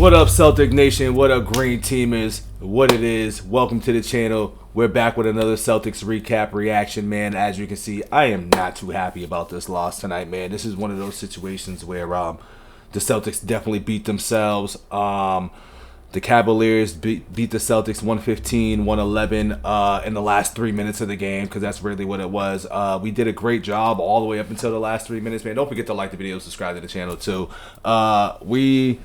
What up, Celtic Nation? What up, Green Teamers? What it is? Welcome to the channel. We're back with another Celtics recap reaction, man. As you can see, I am not too happy about this loss tonight, man. This is one of those situations where the Celtics definitely beat themselves. The Cavaliers beat the Celtics 115-111 in the last 3 minutes of the game, because that's really what it was. We did a great job all the way up until the last 3 minutes, man. Don't forget to like the video, subscribe to the channel too. We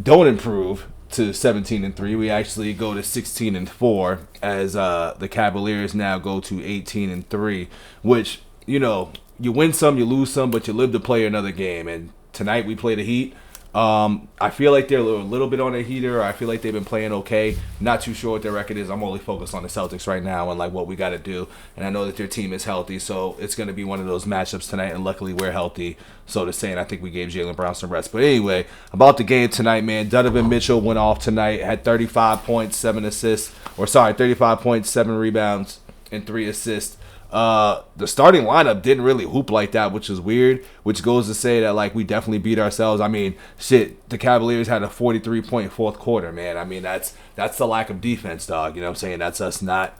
don't improve to 17-3. We actually go to 16-4 as the Cavaliers now go to 18-3, which, you know, you win some, you lose some, but you live to play another game. And tonight we play the Heat. I feel like they're a little bit on a heater. I feel like they've been playing okay. Not too sure what their record is. I'm only focused on the Celtics right now and like what we got to do. And I know that their team is healthy, so it's going to be one of those matchups tonight. And luckily we're healthy, so to say. And I think we gave Jaylen Brown some rest. But anyway, about the game tonight, man. Donovan Mitchell went off tonight. Had 35 points, 7 assists. 35 points, 7 rebounds, and 3 assists. The starting lineup didn't really hoop like that, which is weird, which goes to say that, like, we definitely beat ourselves. I mean, shit, the Cavaliers had a 43-point fourth quarter, man. I mean, that's the lack of defense, dog. You know what I'm saying? That's us not,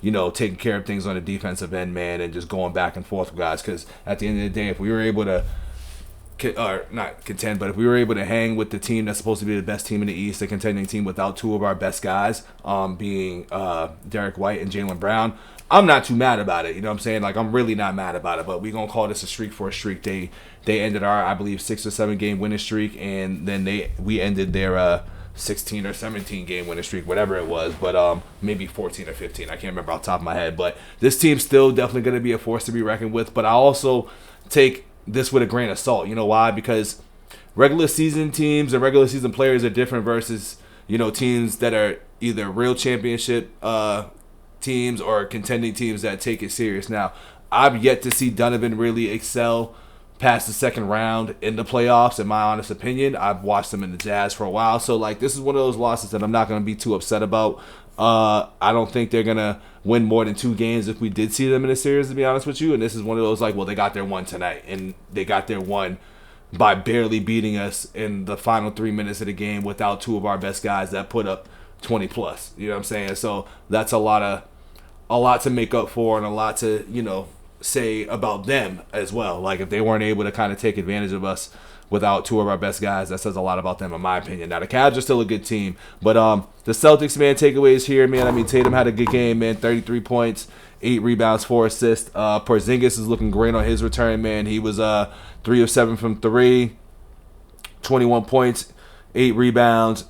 you know, taking care of things on the defensive end, man, and just going back and forth with guys. Because at the end of the day, if we were able to, or not contend, but if we were able to hang with the team that's supposed to be the best team in the East, the contending team without two of our best guys, being Derek White and Jaylen Brown, I'm not too mad about it. You know what I'm saying? Like, I'm really not mad about it. But we're going to call this a streak for a streak. They ended our, I believe, 6 or 7 game winning streak, and then we ended their 16 or 17 game winning streak, whatever it was. But maybe 14 or 15. I can't remember off the top of my head. But this team's still definitely going to be a force to be reckoned with. But I also take this with a grain of salt. You know why? Because regular season teams and regular season players are different versus, you know, teams that are either real championship teams or contending teams that take it serious. Now, I've yet to see Donovan really excel past the second round in the playoffs, in my honest opinion. I've watched him in the Jazz for a while, so like, this is one of those losses that I'm not going to be too upset about. I don't think they're going to win more than 2 games if we did see them in a series, to be honest with you. And this is one of those, like, well, they got their one tonight, and they got their one by barely beating us in the final 3 minutes of the game without 2 of our best guys that put up 20 plus. You know what I'm saying? So that's a lot to make up for, and a lot to, you know, say about them as well. Like, if they weren't able to kind of take advantage of us without 2 of our best guys, that says a lot about them, in my opinion. Now, the Cavs are still a good team, but the Celtics, man, takeaways here, man. I mean, Tatum had a good game, man. 33 points, 8 rebounds, 4 assists. Porzingis is looking great on his return, man. He was 3 of 7 from 3, 21 points, 8 rebounds.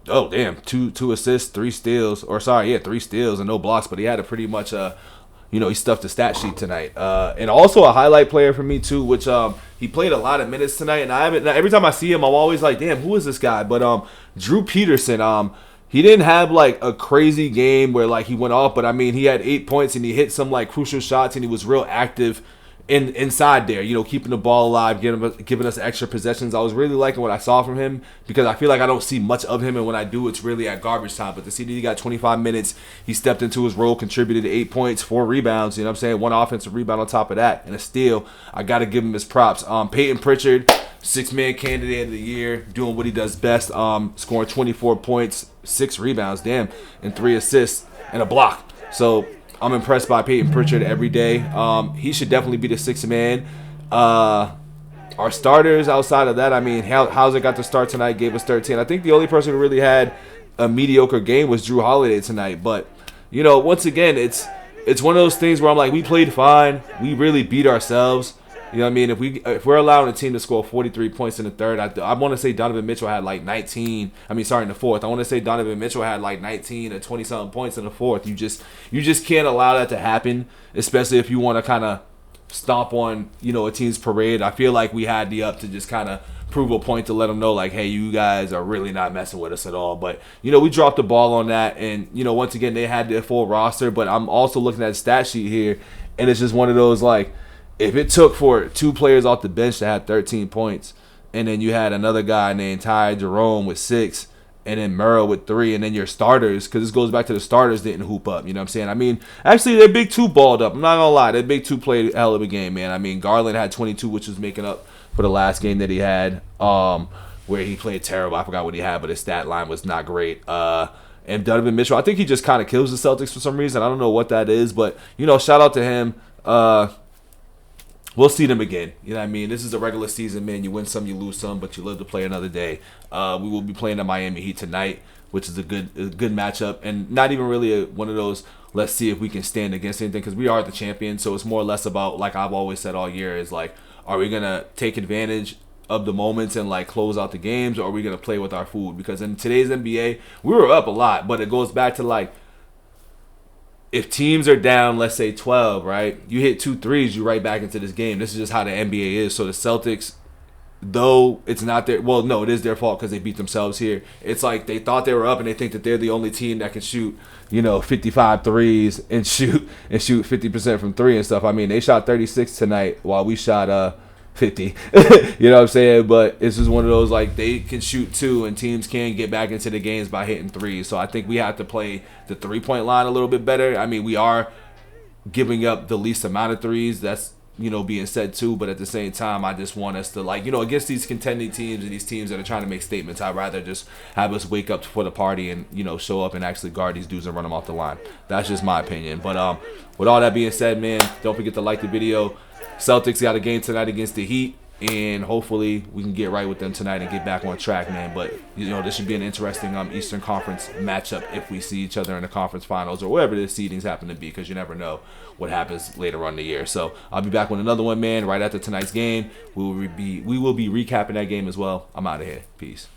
Oh, damn, two assists, 3 steals. 3 steals and no blocks, but he had a pretty much, you know, he stuffed the stat sheet tonight. And also a highlight player for me, too, which he played a lot of minutes tonight. And every time I see him, I'm always like, damn, who is this guy? But Drew Peterson, he didn't have, like, a crazy game where, like, he went off. But, I mean, he had 8 points, and he hit some, like, crucial shots, and he was real active inside there, you know, keeping the ball alive, giving us extra possessions. I was really liking what I saw from him, because I feel like I don't see much of him, and when I do, it's really at garbage time. But to see that he got 25 minutes, he stepped into his role, contributed 8 points, 4 rebounds, you know what I'm saying, 1 offensive rebound on top of that, and a steal. I got to give him his props. Peyton Pritchard, 6-man candidate of the year, doing what he does best, scoring 24 points, 6 rebounds, damn, and 3 assists, and a block. So I'm impressed by Peyton Pritchard every day. He should definitely be the 6th man. Our starters outside of that, I mean, Hauser got the start tonight, gave us 13. I think the only person who really had a mediocre game was Drew Holiday tonight. But, you know, once again, it's one of those things where I'm like, we played fine. We really beat ourselves. You know what I mean? If we're allowing a team to score 43 points in the third, I want to say Donovan Mitchell had like 19. In the fourth. I want to say Donovan Mitchell had like 19 or 20-something points in the fourth. You just can't allow that to happen, especially if you want to kind of stomp on, you know, a team's parade. I feel like we had the up to just kind of prove a point to let them know, like, hey, you guys are really not messing with us at all. But, you know, we dropped the ball on that, and, you know, once again, they had their full roster. But I'm also looking at the stat sheet here, and it's just one of those, like, if it took for 2 players off the bench to have 13 points, and then you had another guy named Ty Jerome with 6, and then Merrill with 3, and then your starters, because this goes back to the starters didn't hoop up, you know what I'm saying? I mean, actually, their big 2 balled up. I'm not going to lie. Their big 2 played a hell of a game, man. I mean, Garland had 22, which was making up for the last game that he had. where he played terrible. I forgot what he had, but his stat line was not great. And Donovan Mitchell, I think he just kind of kills the Celtics for some reason. I don't know what that is, but, you know, shout out to him. We'll see them again. You know what I mean? This is a regular season, man. You win some, you lose some, but you live to play another day. We will be playing the Miami Heat tonight, which is a good matchup, and not even really one of those, let's see if we can stand against anything, because we are the champions. So it's more or less about, like I've always said all year, is like, are we going to take advantage of the moments and like close out the games, or are we going to play with our food? Because in today's NBA, we were up a lot, but it goes back to like, if teams are down, let's say 12, right? You hit 2 threes, you right back into this game. This is just how the NBA is. So the Celtics, though it's not their, well, no, it is their fault because they beat themselves here. It's like they thought they were up and they think that they're the only team that can shoot, you know, 55 threes and shoot 50% from three and stuff. I mean, they shot 36 tonight while we shot 50. You know what I'm saying? But it's just one of those, like, they can shoot 2 and teams can get back into the games by hitting 3. So I think we have to play the 3-point line a little bit better. I mean, we are giving up the least amount of threes. That's, you know, being said too. But at the same time, I just want us to, like, you know, against these contending teams and these teams that are trying to make statements, I'd rather just have us wake up for the party and, you know, show up and actually guard these dudes and run them off the line. That's just my opinion. But with all that being said, man, don't forget to like the video. Celtics got a game tonight against the Heat, and hopefully we can get right with them tonight and get back on track, man. But, you know, this should be an interesting Eastern Conference matchup if we see each other in the conference finals or wherever the seedings happen to be, because you never know what happens later on in the year. So I'll be back with another one, man, right after tonight's game. We will be recapping that game as well. I'm out of here. Peace.